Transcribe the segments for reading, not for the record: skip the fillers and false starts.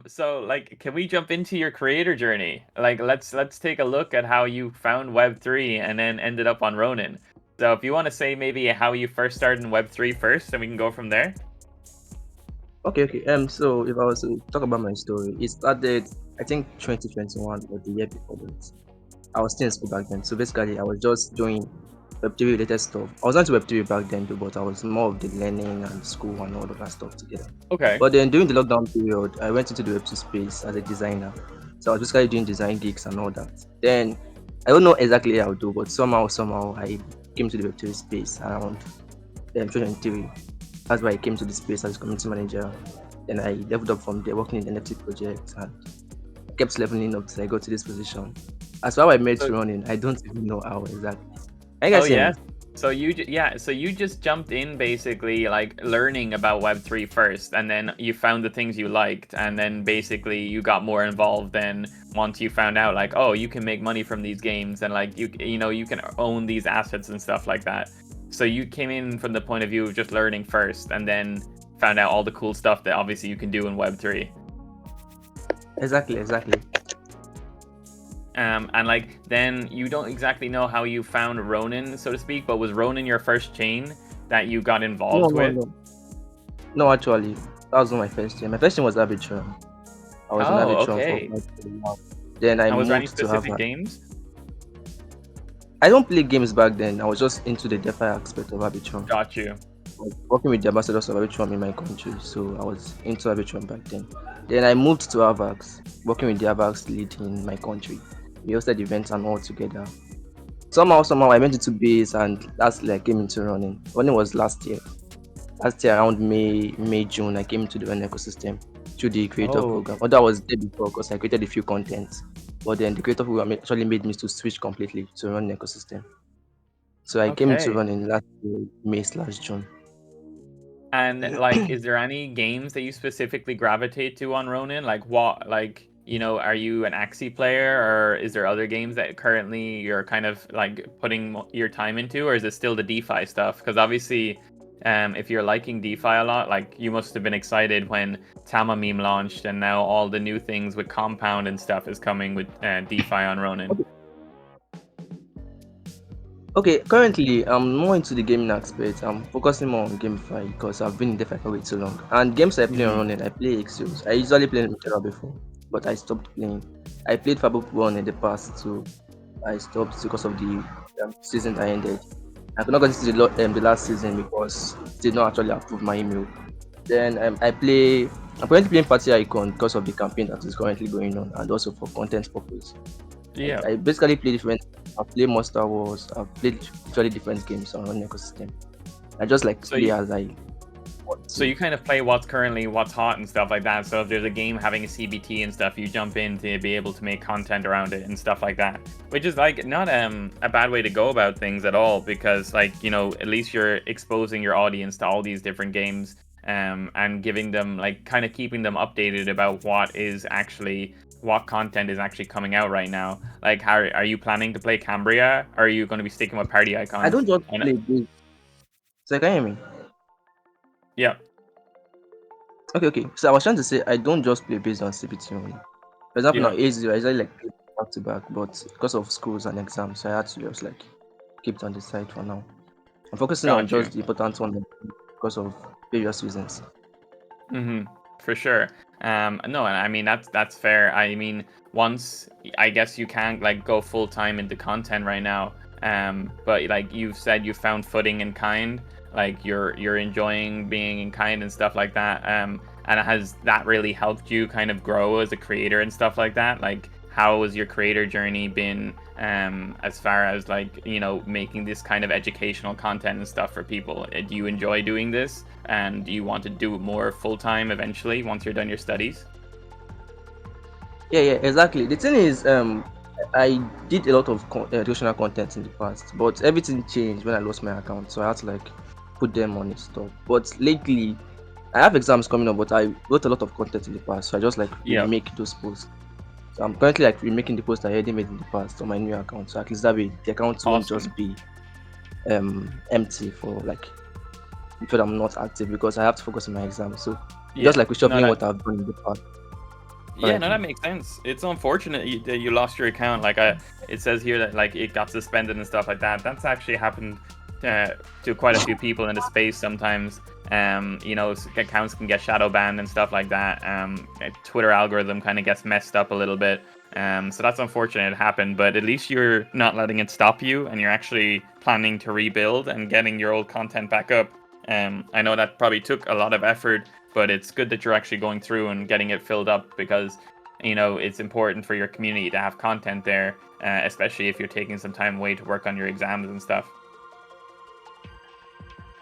So like, can we jump into your creator journey? Like, let's take a look at how you found Web3 and then ended up on Ronin. So if you want to say maybe how you first started in Web3 first, and we can go from there. Okay, okay. So if I was to talk about my story, it started, I think, 2021 or the year before that. I was still in school back then. So basically, I was just doing Web3 related stuff. I was not into Web3 back then, though, but I was more of the learning and school and all of that stuff together. Okay. But then during the lockdown period, I went into the Web2 space as a designer. So I was basically doing design gigs and all that. Then I don't know exactly how to do, but somehow I came to the Web3 space around 2023. That's why I came to the space as community manager. Then I leveled up from there, working in the NFT project, and kept leveling up till I got to this position. As far as I made So, running, I don't even know how exactly. Can you oh guys hear me? yeah. So you just jumped in basically like learning about Web3 first, and then you found the things you liked, and then basically you got more involved. Then once you found out like, oh, you can make money from these games, and like you can own these assets and stuff like that. So you came in from the point of view of just learning first, and then found out all the cool stuff that obviously you can do in Web3. Exactly. And like then you don't exactly know how you found Ronin, so to speak, but was Ronin your first chain that you got No, involved no, with? no. No, actually, that was not my first year. My first year was Arbitrum. I was in Oh, Arbitrum for okay. quite a while. Then I And was there any moved to specific Harvard. games? I don't play games back then. I was just into the DeFi aspect of Arbitrum. Got you. I was working with the ambassadors of Arbitrum in my country, so I was into Arbitrum back then. Then I moved to Avax, working with the Avax lead in my country. We hosted events and all together. Somehow I went into base and that's like came into running. Running was last year. Last year around May, June, I came into the running ecosystem through the creator Oh, program. Although I was there before because I created a few contents. But then the creator program actually made me to switch completely to running ecosystem. So I came into okay. running last year, May/June. And like, is there any games that you specifically gravitate to on Ronin? Like, what, like, are you an Axie player, or is there other games that currently you're kind of like putting your time into, or is it still the DeFi stuff? Because obviously, if you're liking DeFi a lot, like you must have been excited when Tama meme launched, and now all the new things with Compound and stuff is coming with DeFi on Ronin. Okay, currently I'm more into the gaming aspect. I'm focusing more on GameFi because I've been in DeFi for way too long. And games I play on Hmm. running, I play Exos. I usually play Mitera before, but I stopped playing. I played Fable 1 in the past too. I stopped because of the season that ended. I could not get into the last season because it did not actually approve my email. Then I'm currently playing Party Icon because of the campaign that is currently going on and also for content purpose. Yeah. I basically play different. I've played Monster Wars. I've played literally different games on one ecosystem. I just like So play you as I want So to. you kind of play what's hot and stuff like that. So if there's a game having a CBT and stuff, you jump in to be able to make content around it and stuff like that. Which is like not a bad way to go about things at all, because like, at least you're exposing your audience to all these different games, and giving them like kind of keeping them updated about what content is actually coming out right now. Like, how are you planning to play Cambria? Or are you going to be sticking with Party I Icon? don't just And play this. So can you hear me? yeah, Okay. So I was trying to say I don't just play based on CBT only. For example, now yeah, A0, I usually like play back to back, but because of schools and exams, so I had to just like keep it on the side for now. I'm focusing on got just you. the important one because of various reasons. For sure. No, and I mean that's fair. I mean, once I guess you can't like go full time into content right now. But like you've said, you found footing in kind. Like you're enjoying being in kind and stuff like that. And has that really helped you kind of grow as a creator and stuff like that? Like, how has your creator journey been? As far as like making this kind of educational content and stuff for people. Do you enjoy doing this? And do you want to do it more full time eventually once you're done your studies? Yeah, exactly. The thing is, I did a lot of educational content in the past, but everything changed when I lost my account, so I had to like put them on a stop. But lately, I have exams coming up, but I wrote a lot of content in the past, so I just like Yep. remake those posts. So I'm currently like remaking the posts I already made in the past on my new account, so at least that way the account won't just Awesome. be empty for like if I'm not active because I have to focus on my exams. So just Yeah. like No, reshuffling what I've done in the past. Yeah, no, currently. that makes sense. It's unfortunate that you lost your account. Like, it says here that like it got suspended and stuff like that. That's actually happened to quite a few people in the space sometimes. Accounts can get shadow banned and stuff like that. Twitter algorithm kind of gets messed up a little bit. So that's unfortunate it happened, but at least you're not letting it stop you, and you're actually planning to rebuild and getting your old content back up. I know that probably took a lot of effort, but it's good that you're actually going through and getting it filled up, because it's important for your community to have content there, especially if you're taking some time away to work on your exams and stuff.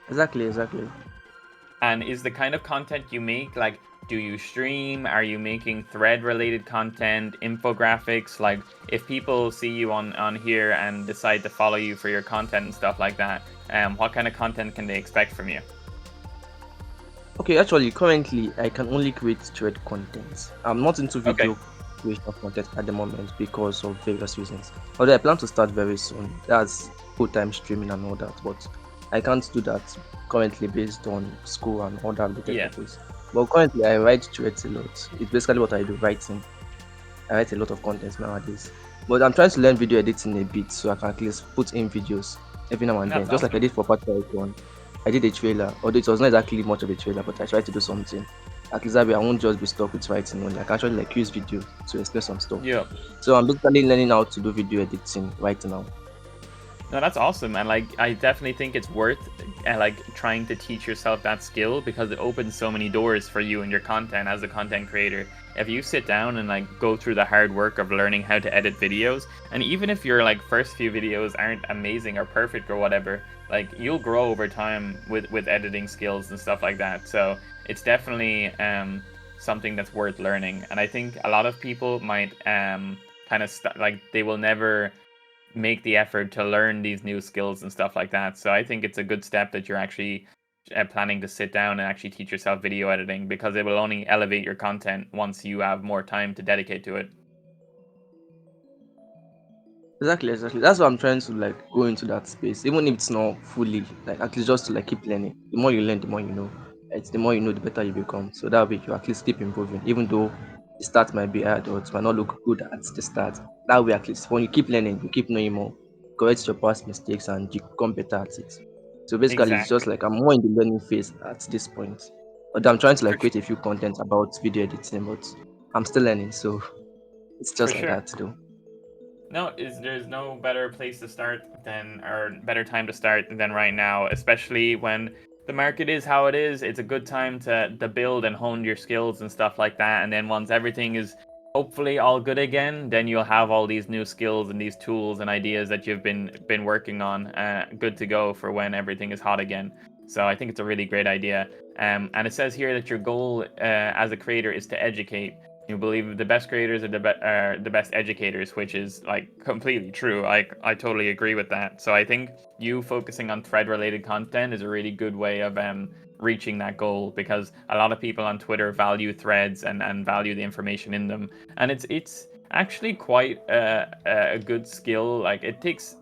Exactly. And is the kind of content you make, like, do you stream? Are you making thread related content, infographics? Like, if people see you on here and decide to follow you for your content and stuff like that, what kind of content can they expect from you? Okay, actually, currently I can only create thread content. I'm not into Okay. video creation of content at the moment because of various reasons. Although I plan to start very soon. That's full-time streaming and all that, but I can't do that currently based on school and other related Yeah. purpose. But currently I write threads a lot. It's basically what I do, writing. I write a lot of content nowadays. But I'm trying to learn video editing a bit so I can at least put in videos every now and then. That's Just like I awesome. did for Part 1. I did a trailer, although it was not exactly much of a trailer, but I tried to do something. At least that way I won't just be stuck with writing only. I can actually like use video to explain some stuff. Yeah. So I'm basically learning how to do video editing right now. No, that's awesome, and like I definitely think it's worth like trying to teach yourself that skill, because it opens so many doors for you and your content as a content creator. If you sit down and like go through the hard work of learning how to edit videos, and even if your like first few videos aren't amazing or perfect or whatever, like you'll grow over time with editing skills and stuff like that. So it's definitely something that's worth learning, and I think a lot of people might kind of like they will never make the effort to learn these new skills and stuff like that. So I think it's a good step that you're actually planning to sit down and actually teach yourself video editing, because it will only elevate your content once you have more time to dedicate to it. Exactly. That's why I'm trying to like go into that space, even if it's not fully, like at least just to like keep learning. The more you learn, the more you know. It's the more you know, the better you become. So that way you at least keep improving, even though the start might be hard or it might not look good at the start. That way, at least when you keep learning, you keep knowing more, correct your past mistakes, and you become better at it. So basically, it's just Exactly. like I'm more in the learning phase at this point. But I'm trying to For like create a few content about video editing, but I'm still learning. So it's for just like sure. that, though. No, there's no better place to start than, or better time to start than right now, especially when the market is how it is. It's a good time to build and hone your skills and stuff like that. And then once everything is hopefully all good again, then you'll have all these new skills and these tools and ideas that you've been working on, good to go for when everything is hot again. So I think it's a really great idea. And it says here that your goal as a creator is to educate. You believe the best creators are the best educators, which is like completely true. I totally agree with that. So I think you focusing on thread related content is a really good way of reaching that goal, because a lot of people on Twitter value threads and value the information in them, and it's actually quite a good skill. Like it takes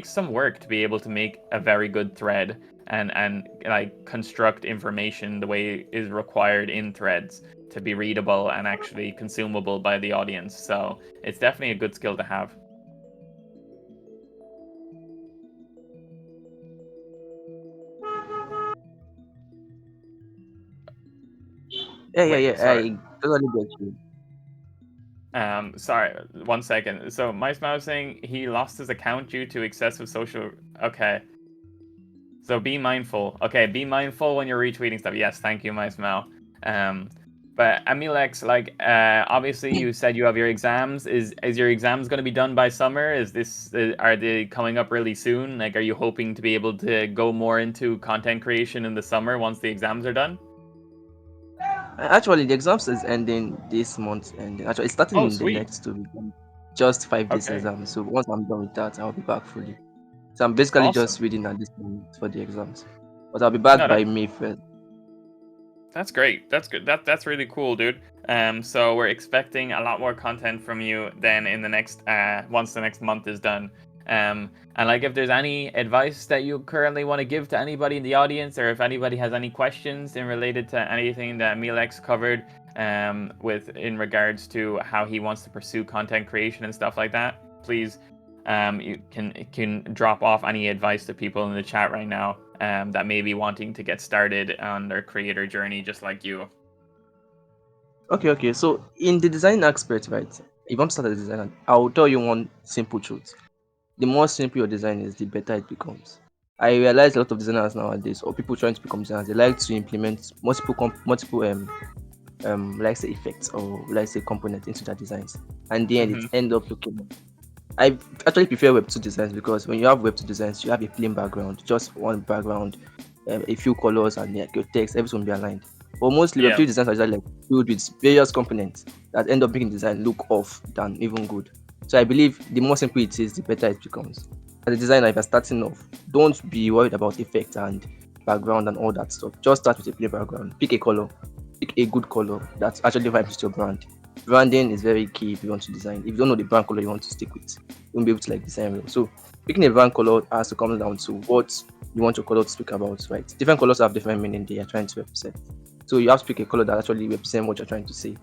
some work to be able to make a very good thread and like construct information the way is required in threads to be readable and actually consumable by the audience. So it's definitely a good skill to have. Wait, Yeah. sorry. I totally get you. Sorry, 1 second. So Mice Mouse saying he lost his account due to excessive social. Okay. So be mindful. Okay, be mindful when you're retweeting stuff. Yes, thank you, Mice Mouse. Um, but Emilex, like, obviously you said you have your exams. Is your exams going to be done by summer? Are they coming up really soon? Like, are you hoping to be able to go more into content creation in the summer once the exams are done? Actually, the exams is ending this month, and actually, it's starting Oh, in the sweet. next 2 weeks. Just 5 days Okay, exam. So once I'm done with that, I'll be back fully. So I'm basically just awesome. reading at this moment for the exams, but I'll be back No, by May 1st. that's great. That's good. That's really cool, dude. So we're expecting a lot more content from you then in the next once the next month is done. And like if there's any advice that you currently want to give to anybody in the audience, or if anybody has any questions in related to anything that Milex covered, with in regards to how he wants to pursue content creation and stuff like that, please you can drop off any advice to people in the chat right now that may be wanting to get started on their creator journey just like you. Okay. So in the design aspect, right? If you want to start as a designer, I'll tell you one simple truth. The more simple your design is, the better it becomes. I realize a lot of designers nowadays, or people trying to become designers, they like to implement multiple let's say effects or let's say components into their designs, and then it end up looking. I actually prefer Web2 designs because when you have Web2 designs, you have a plain background, just one background, a few colors, and like your text, everything will be aligned. But mostly Yeah. Web3 designs are just like filled with various components that end up making design look off than even good. So I believe the more simple it is, the better it becomes. As a designer, if you're starting off, don't be worried about effects and background and all that stuff. Just start with a plain background. Pick a color, pick a good color that actually vibes with your brand. Branding is very key if you want to design. If you don't know the brand color you want to stick with, you won't be able to like design well. So picking a brand color has to come down to what you want your color to speak about, right? Different colors have different meaning they are trying to represent. So you have to pick a color that actually represents what you're trying to say.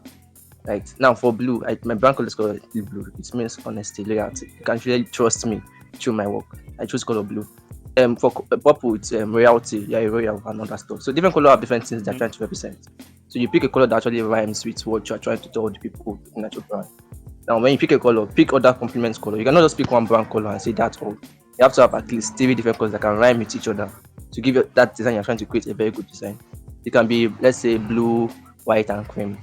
Right now for blue, my brand color is called blue. It means honesty, loyalty. You can really trust me through my work. I choose color blue. For purple, it's royalty. Yeah, royal and all that stuff. So different color have different things they're trying to represent. So you pick a color that actually rhymes with what you're trying to tell the people looking at your brand. Now, when you pick a color, pick other complement color. You cannot just pick one brand color and say that's all. You have to have at least 3 different colors that can rhyme with each other to give you that design you're trying to create a very good design. It can be, let's say, blue, white, and cream.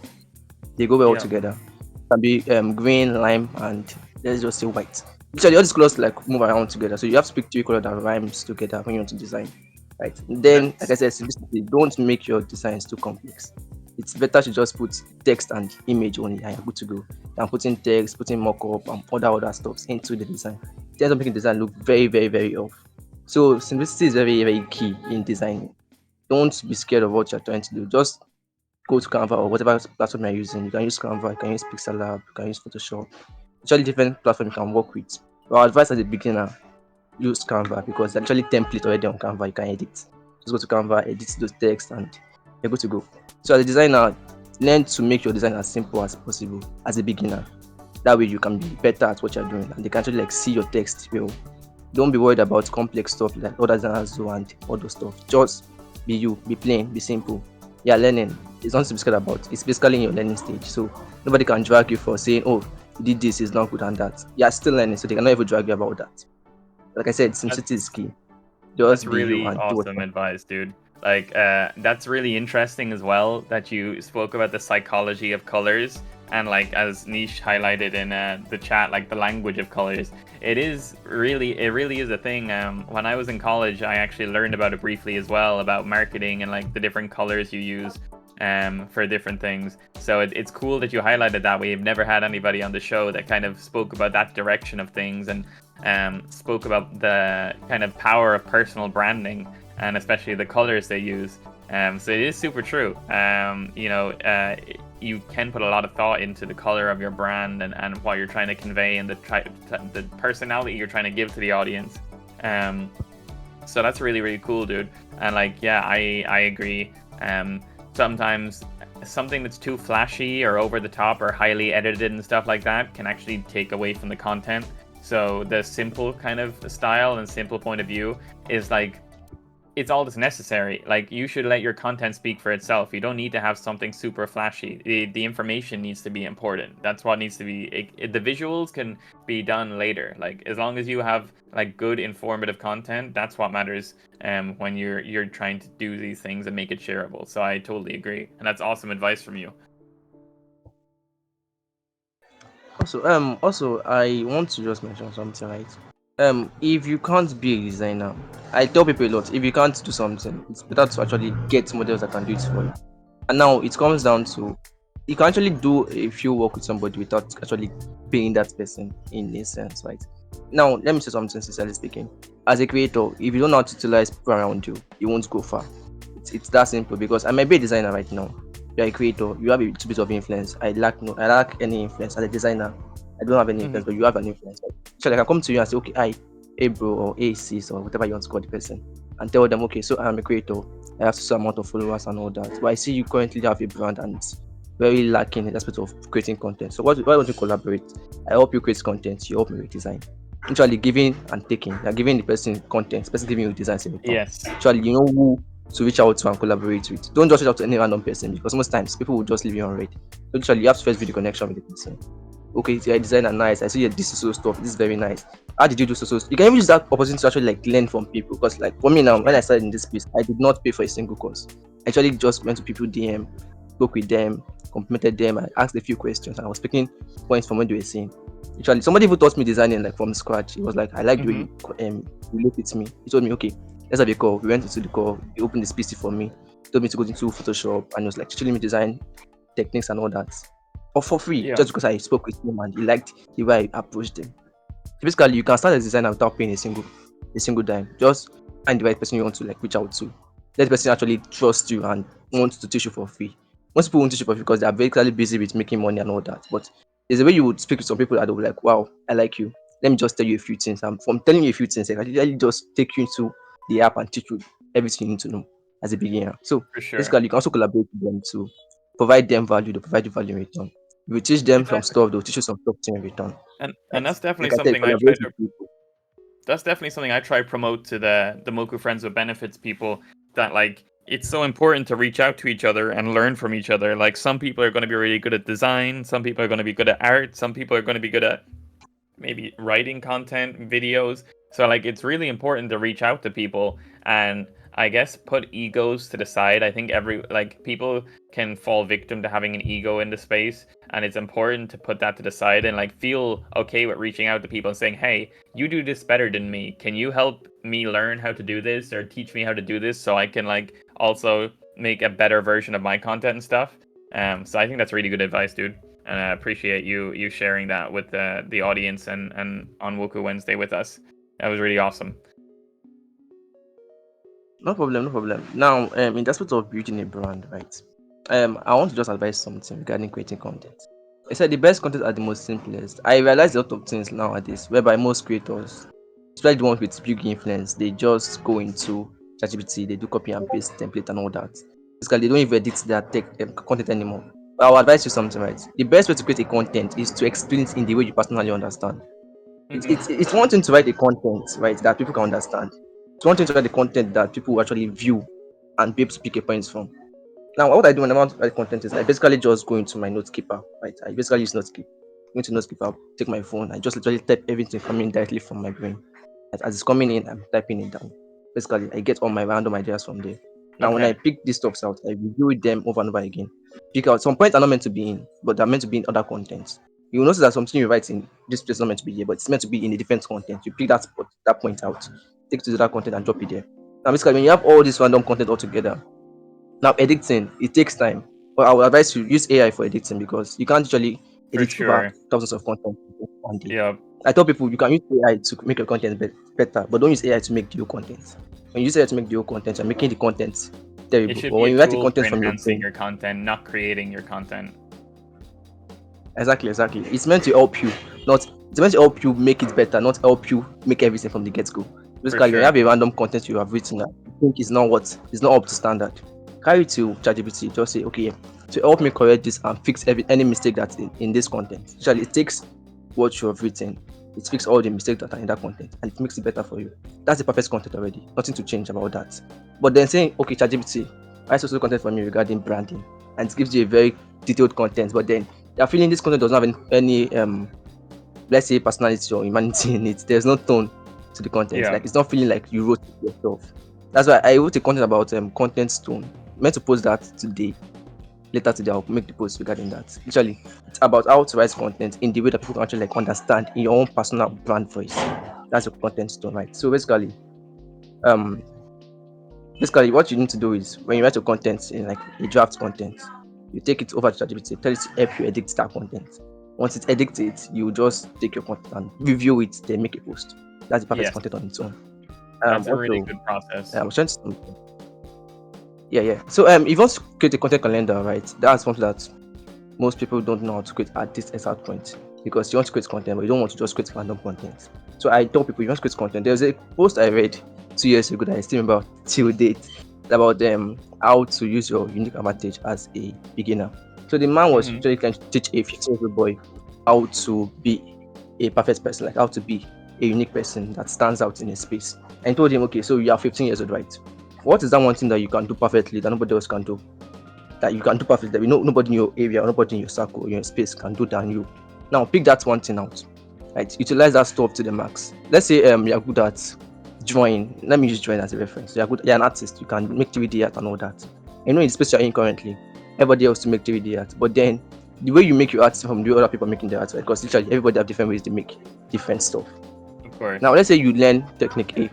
They go well together. It can be green, lime, and let's just say white. Usually, all these colors like move around together. So you have to pick 3 colors that rhymes together when you want to design. Right. Then, like I said, simplicity. Don't make your designs too complex. It's better to just put text and image only and you're good to go than putting text, putting mock-up and other stuff into the design. It ends up making the design look very, very, very off. So simplicity is very, very key in designing. Don't be scared of what you're trying to do. Just go to Canva or whatever platform you're using. You can use Canva, you can use Pixel Lab, you can use Photoshop. Actually, different platforms you can work with. But our advice as a beginner, use Canva because there's actually template already on Canva you can edit. Just go to Canva, edit those text, and you're good to go. So as a designer, learn to make your design as simple as possible as a beginner. That way you can be better at what you're doing and they can actually like see your text well. Don't be worried about complex stuff like other designers do and all those stuff. Just be you, be plain, be simple. Yeah, learning. It's not to be scared about. It's basically in your learning stage. So nobody can drag you for saying, oh, you did this, is not good and that. You're still learning, so they cannot even drag you about that. Like I said, simplicity is key. Just That's be really you and do awesome what. advice, dude. Like, that's really interesting as well that you spoke about the psychology of colors and like as Nish highlighted in the chat, like the language of colors. It really is a thing. When I was in college, I actually learned about it briefly as well about marketing and like the different colors you use for different things. So it's cool that you highlighted that. We've never had anybody on the show that kind of spoke about that direction of things and spoke about the kind of power of personal branding and especially the colors they use. So it is super true. You can put a lot of thought into the color of your brand and what you're trying to convey and the personality you're trying to give to the audience. So that's really, really cool, dude. And like, yeah, I agree. Sometimes something that's too flashy or over the top or highly edited and stuff like that can actually take away from the content. So the simple kind of style and simple point of view is like, it's all that's necessary. Like, you should let your content speak for itself. You don't need to have something super flashy. The information needs to be important. That's what needs to be. The visuals can be done later. Like, as long as you have like good informative content, that's what matters. When you're trying to do these things and make it shareable. So I totally agree, and that's awesome advice from you. Also, I want to just mention something, right? If you can't be a designer, I tell people a lot, if you can't do something, it's better to actually get models that can do it for you. And now it comes down to you can actually do a few work with somebody without actually paying that person in a sense, right? Now, let me say something sincerely speaking. As a creator, if you don't know how to utilize people around you, you won't go far. It's that simple because I might be a designer right now. You're a creator, you have a little bit of influence. I lack any influence as a designer. I don't have any influence, but you have an influence. So I can come to you and say, okay, hey bro, or hey sis, or whatever you want to call the person, and tell them, okay, so I'm a creator, I have some amount of followers and all that. But I see you currently have a brand and very lacking in the aspect of creating content. So why don't you collaborate? I help you create content, you help me with design. Actually, giving and taking. You're giving the person content, the person giving you designs in return. Yes. Actually, you know who to reach out to and collaborate with. Don't just reach out to any random person, because most times people will just leave you on read. So actually, you have to first build a connection with the person. Okay, you're a designer, nice. I see you, this is so stuff. This is very nice. How did you do so? You can even use that opportunity to actually like learn from people. Because like for me now, when I started in this space, I did not pay for a single course. I actually just went to people DM, spoke with them, complimented them, I asked a few questions, and I was picking points from what they were saying. Actually, somebody who taught me designing like from scratch, he was like, I like the way you relate with me. He told me, okay, let's have a call. We went into the call, he opened this PC for me, told me to go into Photoshop, and he was like teaching me design techniques and all that. Or for free, Yeah. just because I spoke with him and he liked the way I approached him. So basically, you can start as a designer without paying a single dime. Just find the right person you want to like reach out to. Let the person actually trust you and wants to teach you for free. Most people won't teach you for free because they are very busy with making money and all that. But there's a way you would speak to some people that will be like, wow, I like you. Let me just tell you a few things. And from telling you a few things, I can really just take you into the app and teach you everything you need to know as a beginner. So For sure. basically, you can also collaborate with them to provide them value, they provide you value in return. You will teach them some Exactly. stuff, they'll teach you some stuff in return. And Right? that's definitely Like I said, something I try collaborate to with people. that's definitely something I try to promote to the Moku Friends with Benefits people, that like it's so important to reach out to each other and learn from each other. Like some people are going to be really good at design, some people are going to be good at art, some people are going to be good at maybe writing content, videos. So like it's really important to reach out to people and I guess put egos to the side. I think people can fall victim to having an ego in the space, and it's important to put that to the side and like feel okay with reaching out to people and saying, "Hey, you do this better than me. Can you help me learn how to do this or teach me how to do this so I can like also make a better version of my content and stuff?" So I think that's really good advice, dude. And I appreciate you sharing that with the audience and on Woku Wednesday with us. That was really awesome. No problem, no problem. Now, in the aspect of building a brand, right? I want to just advise something regarding creating content. I said the best content are the most simplest. I realize a lot of things nowadays, whereby most creators, especially the ones with big influence, they just go into ChatGPT, they do copy and paste template and all that. Basically, they don't even edit their content anymore. But I'll advise you something, right? The best way to create a content is to explain it in the way you personally understand. It's one thing to write the content, right, that people can understand. It's one thing to write the content that people will actually view and be able to pick a point from. Now, what I do when I want to write content is I basically just go into my note keeper, right? I basically use note keep. Go into note keeper, take my phone, I just literally type everything coming directly from my brain. As it's coming in, I'm typing it down. Basically, I get all my random ideas from there. Now, when I Okay. pick these stuffs out, I review them over and over again. Pick out some points are not meant to be in, but they're meant to be in other contents. You will notice that something you write in this place is not meant to be here, but it's meant to be in a different content. You pick that point out, take it to that content and drop it there. Now, basically, when you have all this random content all together, now editing it takes time. But I would advise you use AI for editing because you can't usually For edit over sure. thousands of content in one day. Yeah. I tell people you can use AI to make your content better, but don't use AI to make the whole content. When you use AI to make the whole content, you're making the content It terrible. should But be when a you write the tool for content from your enhancing brain, your content, not creating your content. exactly. It's meant to help you, not it's meant to help you make it better, not help you make everything from the get go. For Basically, when you sure. have a random content you have written that you think is not up to standard, carry it to ChatGPT. Just say, okay, to help me correct this and fix any mistake that's in this content. Usually, it takes what you have written, it fixes all the mistakes that are in that content, and it makes it better for you. That's the perfect content already. Nothing to change about that. But then saying, okay, ChatGPT, write social content for me regarding branding, and it gives you a very detailed content, but then you're feeling this content does not have any let's say personality or humanity in it. There's no tone to the content. Yeah. Like it's not feeling like you wrote it yourself. That's why I wrote a content about content tone. Meant to post that today. Later today I'll make the post regarding that. Actually, it's about how to write content in the way that people can actually like understand in your own personal brand voice. That's your content tone, right? So um basically what you need to do is when you write your content in like a draft content, you take it over to ChatGPT, tell it to help you edit that content. Once it's edited, you just take your content and review it, then make a post. That's the perfect Yes. content on its own. That's a really Also, good process. I was trying to yeah. So if you want to create a content calendar, right? That's something that most people don't know how to create at this exact point because you want to create content, but you don't want to just create random content. So I tell people you want to create content. There's a post I read 2 years ago that I still remember till date about how to use your unique advantage as a beginner. So the man was Mhm. actually trying to teach a 15-year-old boy how to be a perfect person, like how to be a unique person that stands out in a space. And he told him, okay, so you are 15 years old, right? What is that one thing that you can do perfectly that nobody else can do? That you can do perfectly, that nobody in your area or nobody in your circle or your space can do than you. Now pick that one thing out. Right? Utilize that stuff to the max. Let's say you're good at drawing. Let me use drawing as a reference. You're an artist, you can make 3D art and all that. I know in the space you're in currently, everybody else to make 3D art, but then the way you make your art from the other people making their art, right? Because literally everybody have different ways to make different stuff. Of course. Now let's say you learn technique A,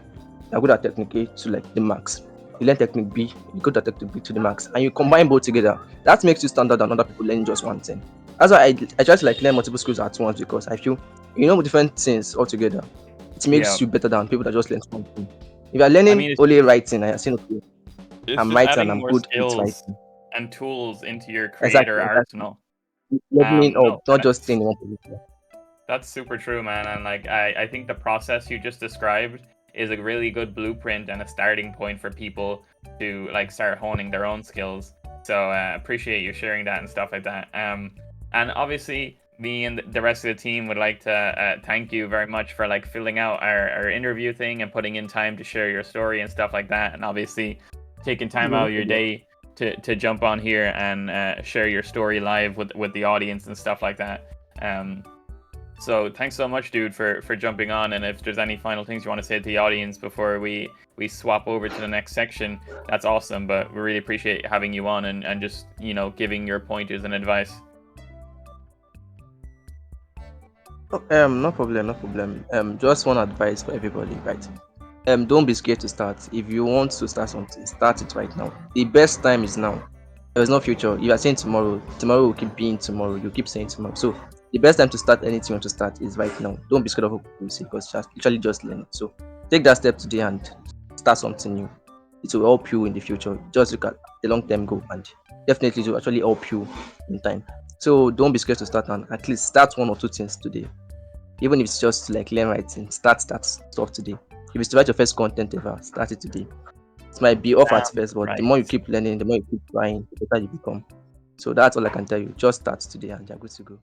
you're good at technique A to like the max. You learn technique B, you go to technique B to the max, and you combine both together. That makes you stand out than other people learning just one thing. That's why I try to like learn multiple skills at once, because I feel different things altogether. It Yeah. makes you better than people that just learn one thing. If you're I learning mean, only writing, I say okay, it's I'm just writing and adding I'm more good with skills writing. and tools into your creator Exactly, exactly. arsenal. Leveling up, No, not just staying in one position. that's super true, man. And like, I think the process you just described is a really good blueprint and a starting point for people to like start honing their own skills. So appreciate you sharing that and stuff like that. And obviously, me and the rest of the team would like to thank you very much for like filling out our interview thing and putting in time to share your story and stuff like that. And obviously, taking time out of your day to jump on here and share your story live with the audience and stuff like that. So thanks so much, dude, for jumping on. And if there's any final things you want to say to the audience before we swap over to the next section, that's awesome. But we really appreciate having you on and just, giving your pointers and advice. Oh, no problem, no problem. Just one advice for everybody, right? Don't be scared to start. If you want to start something, start it right now. The best time is now. There is no future. You are saying tomorrow. Tomorrow will keep being tomorrow. You keep saying tomorrow. So the best time to start anything you want to start is right now. Don't be scared of what people say, because just literally just learn it. So take that step today and start something new. It will help you in the future. Just look at the long term goal, and definitely it will actually help you in time. So don't be scared to start, and at least start one or two things today. Even if it's just to like learn writing, start that stuff today. If it's to write your first content ever, start it today. It might be off at first, but the Right. more you keep learning, the more you keep trying, the better you become. So that's all I can tell you. Just start today and you're good to go.